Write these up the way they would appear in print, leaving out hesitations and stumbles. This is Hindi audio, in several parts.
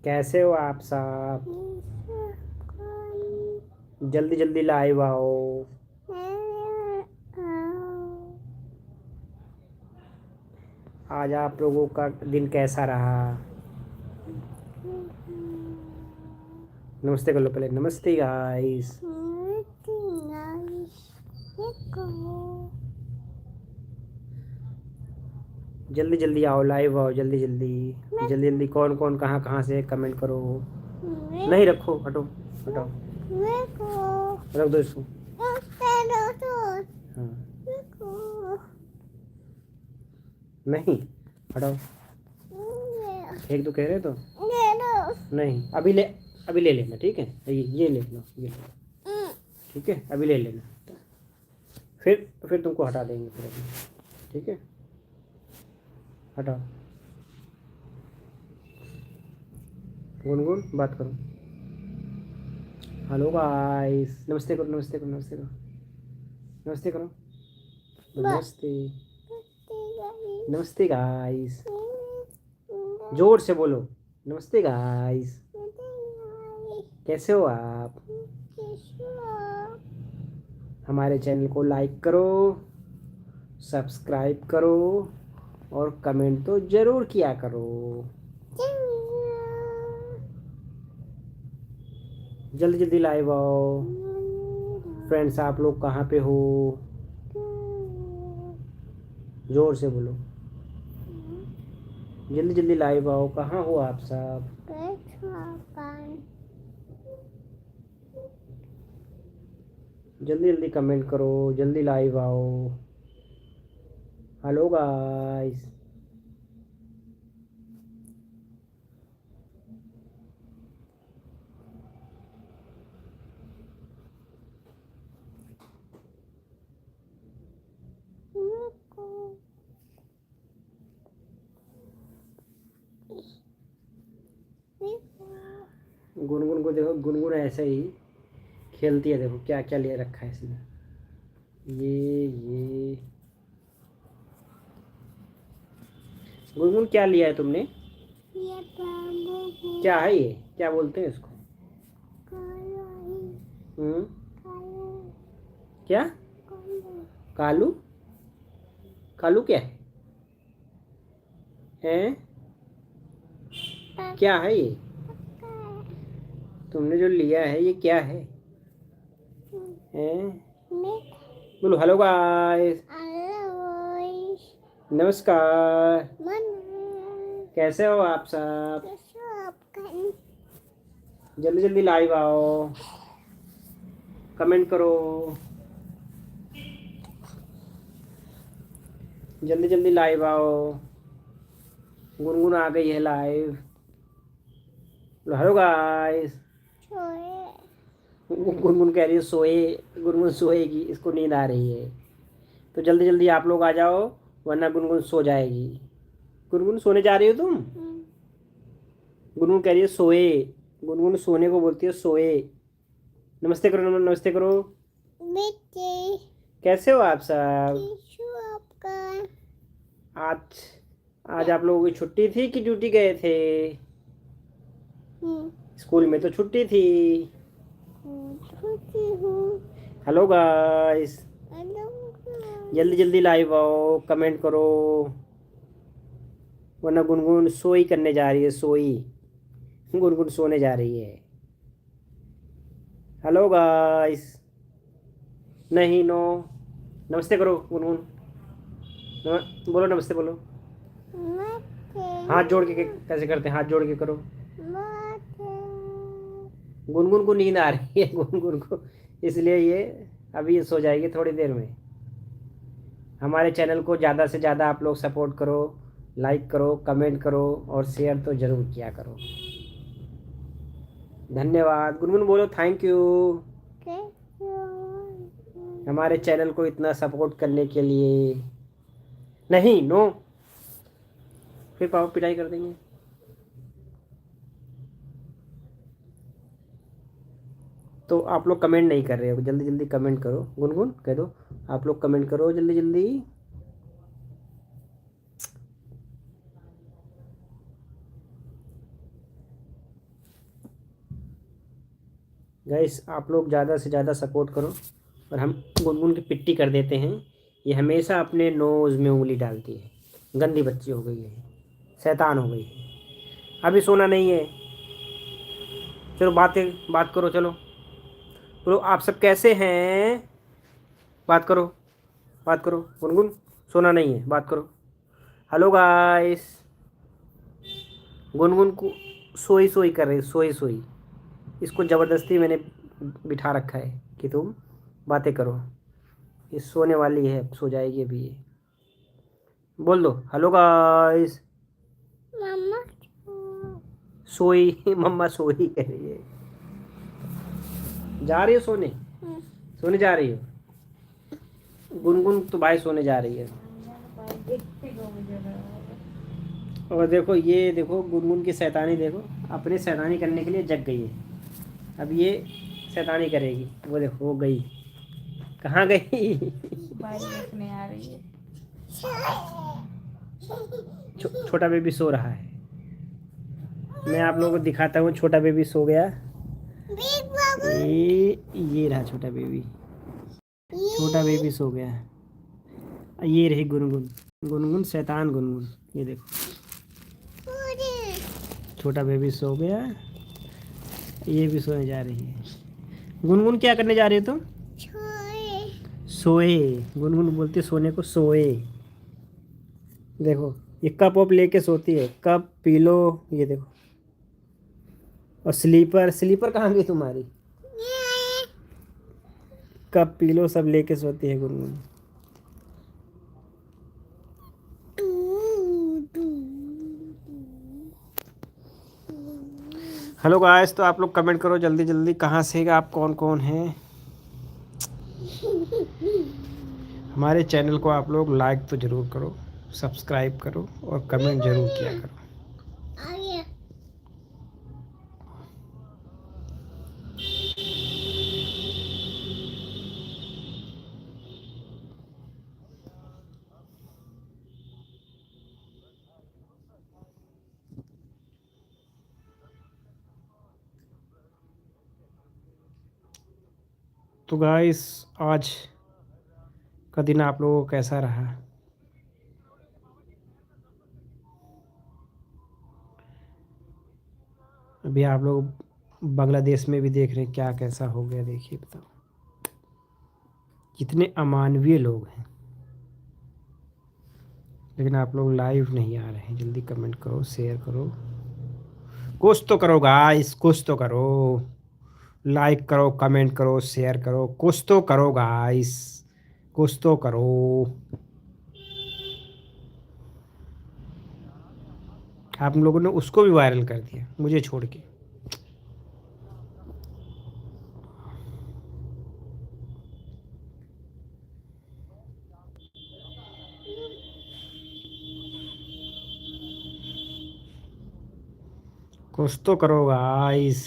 कैसे हो आप सब? जल्दी जल्दी लाइव आओ। आज आप लोगों का दिन कैसा रहा? नमस्ते कर लो पहले। नमस्ते गाइस। जल्दी जल्दी आओ, लाइव आओ, जल्दी जल्दी। जल्दी जल्दी कौन कौन कहाँ कहाँ से कमेंट करो। नहीं रखो, हटो हटाओ, रख दो इसको। हाँ, नहीं हटाओ। एक दो कह रहे तो नहीं, अभी ले लेना, ठीक है? ये ले लो, ये लो, ठीक है? अभी ले लेना, फिर तुमको हटा देंगे फिर अभी, ठीक है? हटाओ। गुनगुन बात करो। हेलो गाइस, नमस्ते करो, नमस्ते करो, नमस्ते करो, नमस्ते करो, नमस्ते। नमस्ते गाइस, जोर से बोलो। नमस्ते गाइस, कैसे हो आप? हमारे चैनल को लाइक करो, सब्सक्राइब करो और कमेंट तो ज़रूर किया करो। जल्दी जल्दी लाइव आओ। फ्रेंड्स, आप लोग कहाँ पे हो? जोर से बोलो। जल्दी जल्दी लाइव आओ। कहाँ हो आप सब? जल्दी जल्दी कमेंट करो, जल्दी लाइव आओ। Hello guys. गुनगुन को देखो, गुनगुन ऐसे ही खेलती है। देखो क्या क्या ले रखा है इसने। ये गुनगुन, क्या लिया है तुमने? क्या है ये? क्या बोलते हैं इसको? हम्म, क्या? कालू? कालू क्या है? क्या है ये? तुमने जो लिया है ये क्या है? हैं? बोलो हेलो गाइस। नमस्कार। कैसे हो आप सब? जल्दी जल्दी लाइव आओ, कमेंट करो। जल्दी जल्दी लाइव आओ। गुनगुन आ गई है लाइव। Hello guys. गुनगुन कह रही है सोए। गुनगुन सोएगी, इसको नींद आ रही है। तो जल्दी जल्दी आप लोग आ जाओ, वरना गुनगुन सो जाएगी। गुनगुन सोने जा रही हो तुम? गुनगुन कह रही है सोए। गुनगुन सोने को बोलती है सोए। नमस्ते करो, नमस्ते करो। कैसे हो आप सब? आज आज आप लोगों की छुट्टी थी कि ड्यूटी गए थे? स्कूल में तो छुट्टी थी। Hello guys. जल्दी जल्दी लाइव आओ, कमेंट करो, वरना गुनगुन सोई करने जा रही है। सोई, गुनगुन सोने जा रही है। Hello guys. नहीं, नो। नमस्ते करो गुनगुन। बोलो नमस्ते, बोलो। हाथ जोड़ के कैसे करते हैं? हाथ जोड़ के करो। गुनगुन को नींद आ रही है, गुनगुन को, इसलिए ये अभी ये सो जाएगी थोड़ी देर में। हमारे चैनल को ज़्यादा से ज़्यादा आप लोग सपोर्ट करो, लाइक करो, कमेंट करो और शेयर तो ज़रूर किया करो। धन्यवाद। गुनगुन बोलो थैंक यू हमारे चैनल को इतना सपोर्ट करने के लिए। नहीं, नो, फिर पापा पिटाई कर देंगे। तो आप लोग कमेंट नहीं कर रहे हो, जल्दी जल्दी कमेंट करो। गुनगुन कह दो, आप लोग कमेंट करो जल्दी जल्दी। गाइस आप लोग ज़्यादा से ज़्यादा सपोर्ट करो और हम गुनगुन की पिट्टी कर देते हैं। ये हमेशा अपने नोज़ में उंगली डालती है, गंदी बच्ची हो गई है, शैतान हो गई है। अभी सोना नहीं है, चलो बात करो, चलो बोलो आप सब कैसे हैं, बात करो, बात करो। गुनगुन सोना नहीं है, बात करो। Hello guys. गुनगुन को सोई सोई कर रही, सोई सोई। इसको ज़बरदस्ती मैंने बिठा रखा है कि तुम बातें करो। ये सोने वाली है, सो जाएगी अभी ये। बोल दो हेलो गाइस। मम्मा सोई मम्मा सोई कह रही है। जा रही हो सोने? सोने जा रही हो? गुनगुन तो भाई सोने जा रही है। और देखो ये देखो गुनगुन की शैतानी देखो, अपने शैतानी करने के लिए जग गई है। अब ये शैतानी करेगी, वो देखो हो गई। कहाँ गई? देखने आ रही है। छोटा बेबी सो रहा है। मैं आप लोगों को दिखाता हूँ, छोटा बेबी सो गया। ये रहा छोटा बेबी, छोटा बेबी सो गया। ये रही गुनगुन, गुनगुन शैतान गुनगुन। ये देखो छोटा बेबी सो गया, ये भी सोने जा रही है। गुनगुन क्या करने जा रही हो तुम? सोए। गुनगुन बोलती सोने को सोए। देखो ये कप वप लेके सोती है, कप पीलो, ये देखो। और स्लीपर, स्लीपर कहाँ गई तुम्हारी? कप पीलो सब लेके सोती है गुनगुन। हेलो गाइस, तो आप लोग कमेंट करो जल्दी जल्दी, कहाँ से आप कौन कौन हैं। हमारे चैनल को आप लोग लाइक तो ज़रूर करो, सब्सक्राइब करो और कमेंट ज़रूर किया करो। तो गाइस आज का दिन आप लोगों को कैसा रहा? अभी आप लोग बांग्लादेश में भी देख रहे हैं क्या कैसा हो गया, देखिए बताओ कितने अमानवीय लोग हैं। लेकिन आप लोग लाइव नहीं आ रहे हैं। जल्दी कमेंट करो, शेयर करो, कुछ तो करो गाइस, कुछ तो करो। लाइक करो, कमेंट करो, शेयर करो, कुछ तो करो गाइस, कुछ तो करो। आप लोगों ने उसको भी वायरल कर दिया मुझे छोड़ के। कुछ तो करो गाइस।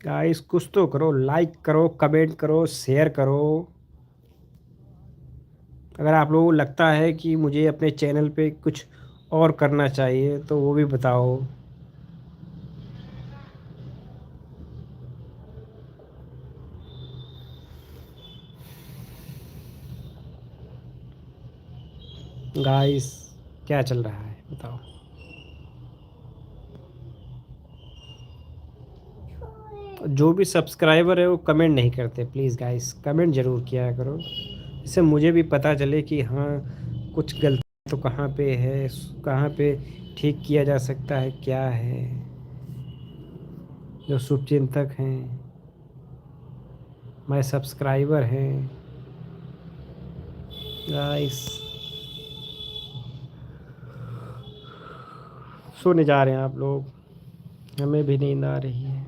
गाइस कुछ तो करो, लाइक करो, कमेंट करो, शेयर करो। अगर आप लोगों को लगता है कि मुझे अपने चैनल पे कुछ और करना चाहिए तो वो भी बताओ। गाइस क्या चल रहा है बताओ। जो भी सब्सक्राइबर है वो कमेंट नहीं करते, प्लीज़ गाइस कमेंट ज़रूर किया करो, इससे मुझे भी पता चले कि हाँ कुछ गलती तो कहाँ पे है, कहाँ पे ठीक किया जा सकता है, क्या है। जो शुभचिंतक हैं, हमारे सब्सक्राइबर हैं गाइस, सोने जा रहे हैं आप लोग, हमें भी नींद आ रही है।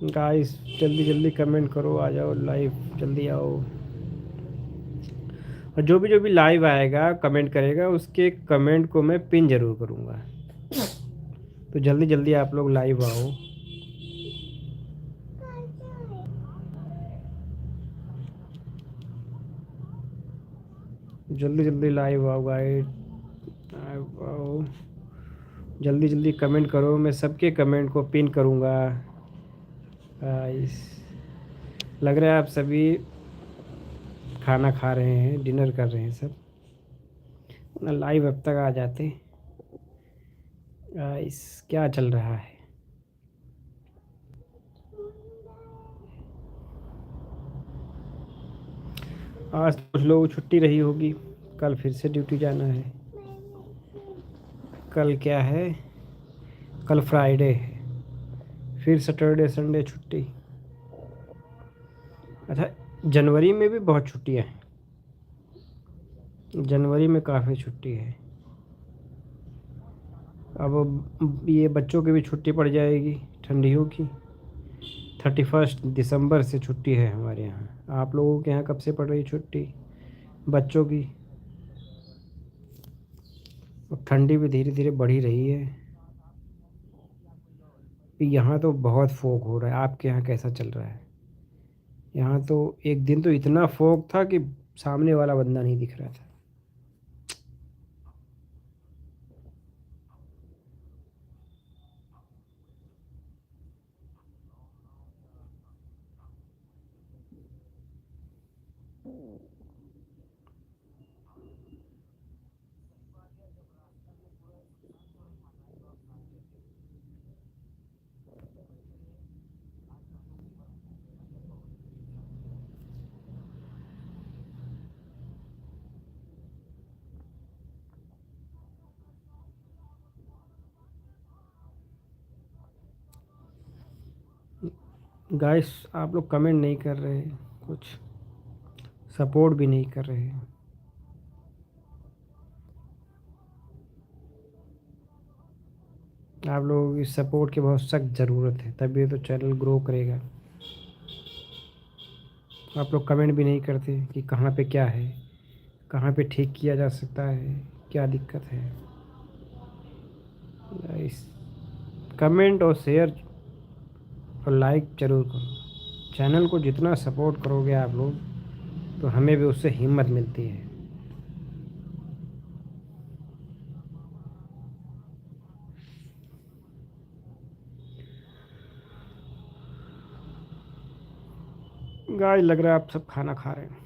गाइस जल्दी जल्दी कमेंट करो, आ जाओ लाइव, जल्दी आओ। और जो भी लाइव आएगा कमेंट करेगा उसके कमेंट को मैं पिन जरूर करूँगा। तो जल्दी जल्दी आप लोग लाइव आओ। जल्दी जल्दी लाइव आओ गाइस, आओ। जल्दी जल्दी कमेंट करो, मैं सबके कमेंट को पिन करूँगा। गाइस लग रहा है आप सभी खाना खा रहे हैं, डिनर कर रहे हैं सब, ना लाइव अब तक आ जाते। गाइस क्या चल रहा है? आज कुछ लोग छुट्टी रही होगी, कल फिर से ड्यूटी जाना है। कल क्या है? कल फ्राइडे है, फिर सैटरडे संडे छुट्टी। अच्छा, जनवरी में भी बहुत छुट्टियां हैं, जनवरी में काफ़ी छुट्टी है। अब ये बच्चों की भी छुट्टी पड़ जाएगी ठंडियों की। 31 दिसंबर से छुट्टी है हमारे यहाँ। आप लोगों के यहाँ कब से पड़ रही छुट्टी बच्चों की? अब ठंडी भी धीरे धीरे बढ़ ही रही है। यहाँ तो बहुत फॉग हो रहा है, आपके यहाँ कैसा चल रहा है? यहाँ तो एक दिन तो इतना फॉग था कि सामने वाला बंदा नहीं दिख रहा था। गाइस आप लोग कमेंट नहीं कर रहे, कुछ सपोर्ट भी नहीं कर रहे। आप लोगों की सपोर्ट की बहुत सख्त ज़रूरत है, तभी तो चैनल ग्रो करेगा। आप लोग कमेंट भी नहीं करते कि कहाँ पे क्या है, कहाँ पे ठीक किया जा सकता है, क्या दिक्कत है। इस कमेंट और शेयर और लाइक ज़रूर करो। चैनल को जितना सपोर्ट करोगे आप लोग तो हमें भी उससे हिम्मत मिलती है। गाइस लग रहा है आप सब खाना खा रहे हैं।